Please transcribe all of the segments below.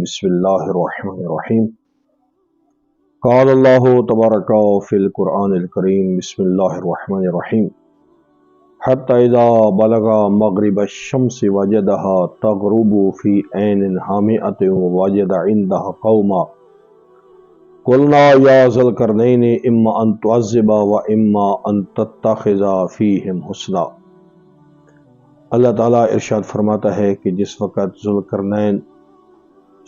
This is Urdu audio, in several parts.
بسم اللہ الرحمن الرحیم قال اللہ تبارک فی القرآن الکریم بسم اللہ الرحمن الرحیم حتی اذا بلغ مغرب الشمس وجدها تغرب فی عین حامئۃ ووجد عندها قوما قلنا یا ذا القرنین اما ان تعذب و اما ان تتخذ فیہم حسنا۔ اللہ تعالیٰ ارشاد فرماتا ہے کہ جس وقت ذوالقرنین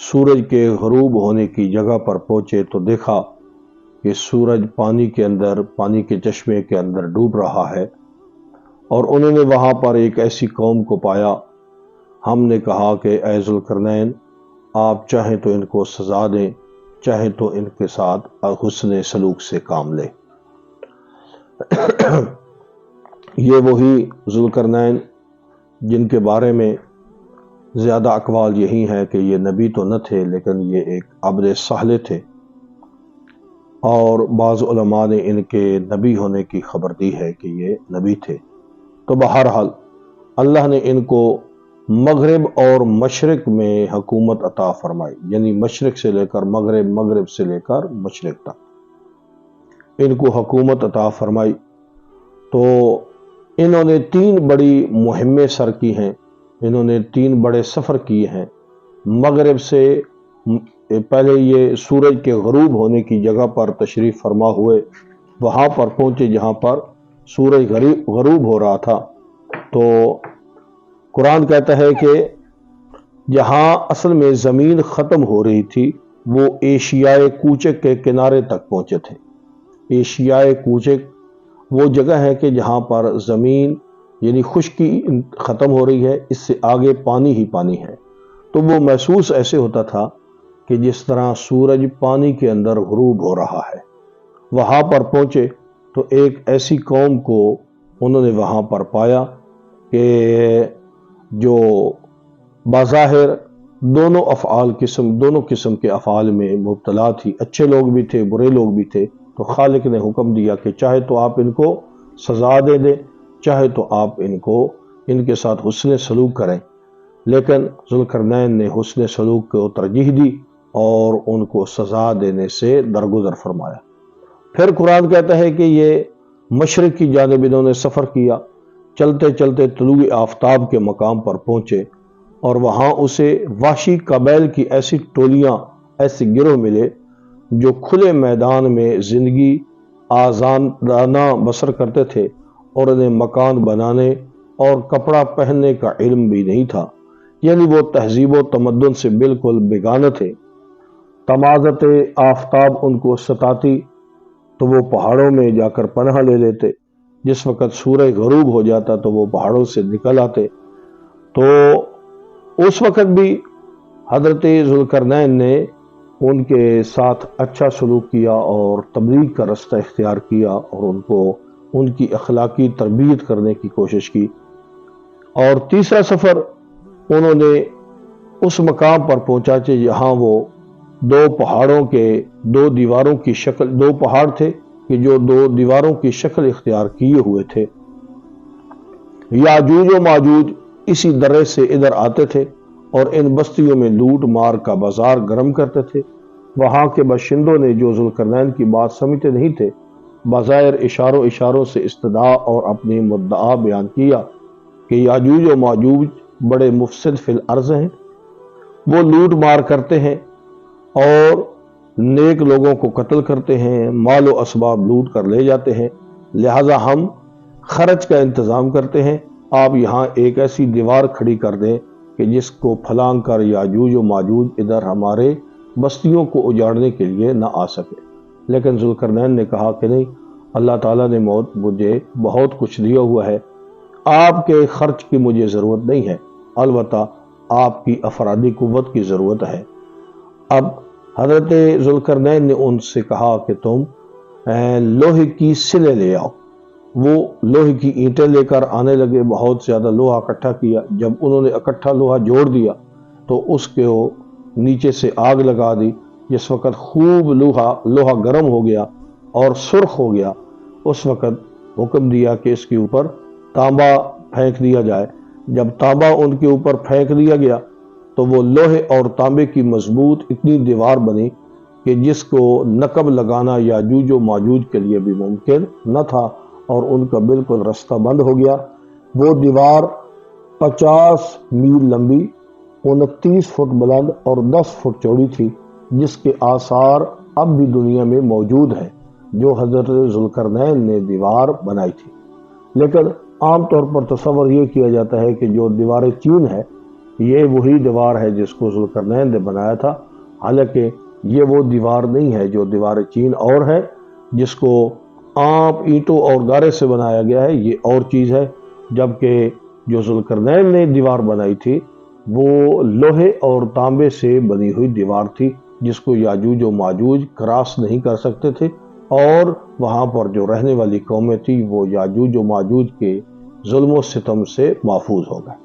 سورج کے غروب ہونے کی جگہ پر پہنچے تو دیکھا کہ سورج پانی کے چشمے کے اندر ڈوب رہا ہے، اور انہوں نے وہاں پر ایک ایسی قوم کو پایا۔ ہم نے کہا کہ اے ذوالقرنین، آپ چاہیں تو ان کو سزا دیں، چاہیں تو ان کے ساتھ حسن سلوک سے کام لیں۔ یہ وہی ذوالقرنین جن کے بارے میں زیادہ اقوال یہی ہے کہ یہ نبی تو نہ تھے، لیکن یہ ایک عبد صالح تھے، اور بعض علماء نے ان کے نبی ہونے کی خبر دی ہے کہ یہ نبی تھے۔ تو بہرحال اللہ نے ان کو مغرب اور مشرق میں حکومت عطا فرمائی، یعنی مشرق سے لے کر مغرب، مغرب سے لے کر مشرق تک ان کو حکومت عطا فرمائی۔ تو انہوں نے 3 بڑی مہمیں سر کی ہیں، انہوں نے 3 بڑے سفر کیے ہیں۔ مغرب سے پہلے یہ سورج کے غروب ہونے کی جگہ پر تشریف فرما ہوئے، وہاں پر پہنچے جہاں پر سورج غروب ہو رہا تھا۔ تو قرآن کہتا ہے کہ جہاں اصل میں زمین ختم ہو رہی تھی وہ ایشیائے کوچک کے کنارے تک پہنچے تھے۔ ایشیائے کوچک وہ جگہ ہے کہ جہاں پر زمین یعنی خشکی ختم ہو رہی ہے، اس سے آگے پانی ہی پانی ہے۔ تو وہ محسوس ایسے ہوتا تھا کہ جس طرح سورج پانی کے اندر غروب ہو رہا ہے۔ وہاں پر پہنچے تو ایک ایسی قوم کو انہوں نے وہاں پر پایا کہ جو بظاہر دونوں قسم کے افعال میں مبتلا تھی، اچھے لوگ بھی تھے، برے لوگ بھی تھے۔ تو خالق نے حکم دیا کہ چاہے تو آپ ان کو سزا دے دیں، چاہے تو آپ ان کے ساتھ حسن سلوک کریں، لیکن ذوالقرنین نے حسن سلوک کو ترجیح دی اور ان کو سزا دینے سے درگزر فرمایا۔ پھر قرآن کہتا ہے کہ یہ مشرق کی جانب انہوں نے سفر کیا، چلتے چلتے طلوع آفتاب کے مقام پر پہنچے، اور وہاں اسے وحشی قبائل کی ایسی ٹولیاں، ایسے گروہ ملے جو کھلے میدان میں زندگی آزادانہ بسر کرتے تھے، اور انہیں مکان بنانے اور کپڑا پہننے کا علم بھی نہیں تھا، یعنی وہ تہذیب و تمدن سے بالکل بیگانہ تھے۔ تمازت آفتاب ان کو ستاتی تو وہ پہاڑوں میں جا کر پناہ لے لیتے، جس وقت سورج غروب ہو جاتا تو وہ پہاڑوں سے نکل آتے۔ تو اس وقت بھی حضرت ذوالقرنین نے ان کے ساتھ اچھا سلوک کیا اور تبلیغ کا رستہ اختیار کیا، اور ان کی اخلاقی تربیت کرنے کی کوشش کی۔ اور تیسرا سفر انہوں نے اس مقام پر پہنچا کہ جہاں وہ 2 پہاڑوں کے 2 دیواروں کی شکل، 2 پہاڑ تھے کہ جو 2 دیواروں کی شکل اختیار کیے ہوئے تھے۔ یاجوج و ماجوج اسی درے سے ادھر آتے تھے اور ان بستیوں میں لوٹ مار کا بازار گرم کرتے تھے۔ وہاں کے باشندوں نے جو ذوالقرنین کی بات سمجھتے نہیں تھے، بظاہر اشاروں سے استدعا اور اپنی مدعا بیان کیا کہ یاجوج و ماجوج بڑے مفسد فی الارض ہیں، وہ لوٹ مار کرتے ہیں اور نیک لوگوں کو قتل کرتے ہیں، مال و اسباب لوٹ کر لے جاتے ہیں، لہذا ہم خرچ کا انتظام کرتے ہیں، آپ یہاں ایک ایسی دیوار کھڑی کر دیں کہ جس کو پھلانگ کر یاجوج و ماجوج ادھر ہمارے بستیوں کو اجاڑنے کے لیے نہ آ سکے۔ لیکن ذوالقرنین نے کہا کہ نہیں، اللہ تعالیٰ نے مجھے بہت کچھ دیا ہوا ہے، آپ کے خرچ کی مجھے ضرورت نہیں ہے، البتہ آپ کی افرادی قوت کی ضرورت ہے۔ اب حضرت ذوالقرنین نے ان سے کہا کہ تم لوہے کی سلیں لے آؤ۔ وہ لوہے کی اینٹیں لے کر آنے لگے، بہت زیادہ لوہا اکٹھا کیا۔ جب انہوں نے اکٹھا لوہا جوڑ دیا تو اس کے نیچے سے آگ لگا دی۔ جس وقت خوب لوہا گرم ہو گیا اور سرخ ہو گیا، اس وقت حکم دیا کہ اس کے اوپر تانبا پھینک دیا جائے۔ جب تانبا ان کے اوپر پھینک دیا گیا تو وہ لوہے اور تانبے کی مضبوط اتنی دیوار بنی کہ جس کو نقب لگانا یاجوج و ماجوج کے لیے بھی ممکن نہ تھا، اور ان کا بالکل رستہ بند ہو گیا۔ وہ دیوار 50 میل لمبی، 29 فٹ بلند اور 10 فٹ چوڑی تھی، جس کے آثار اب بھی دنیا میں موجود ہیں، جو حضرت ذوالقرنین نے دیوار بنائی تھی۔ لیکن عام طور پر تصور یہ کیا جاتا ہے کہ جو دیوار چین ہے یہ وہی دیوار ہے جس کو ذوالقرنین نے بنایا تھا، حالانکہ یہ وہ دیوار نہیں ہے۔ جو دیوار چین اور ہے جس کو عام اینٹوں اور گارے سے بنایا گیا ہے، یہ اور چیز ہے، جبکہ جو ذوالقرنین نے دیوار بنائی تھی وہ لوہے اور تانبے سے بنی ہوئی دیوار تھی، جس کو یاجوج و ماجوج کراس نہیں کر سکتے تھے، اور وہاں پر جو رہنے والی قومیں تھی وہ یاجوج و ماجوج کے ظلم و ستم سے محفوظ ہو گئے۔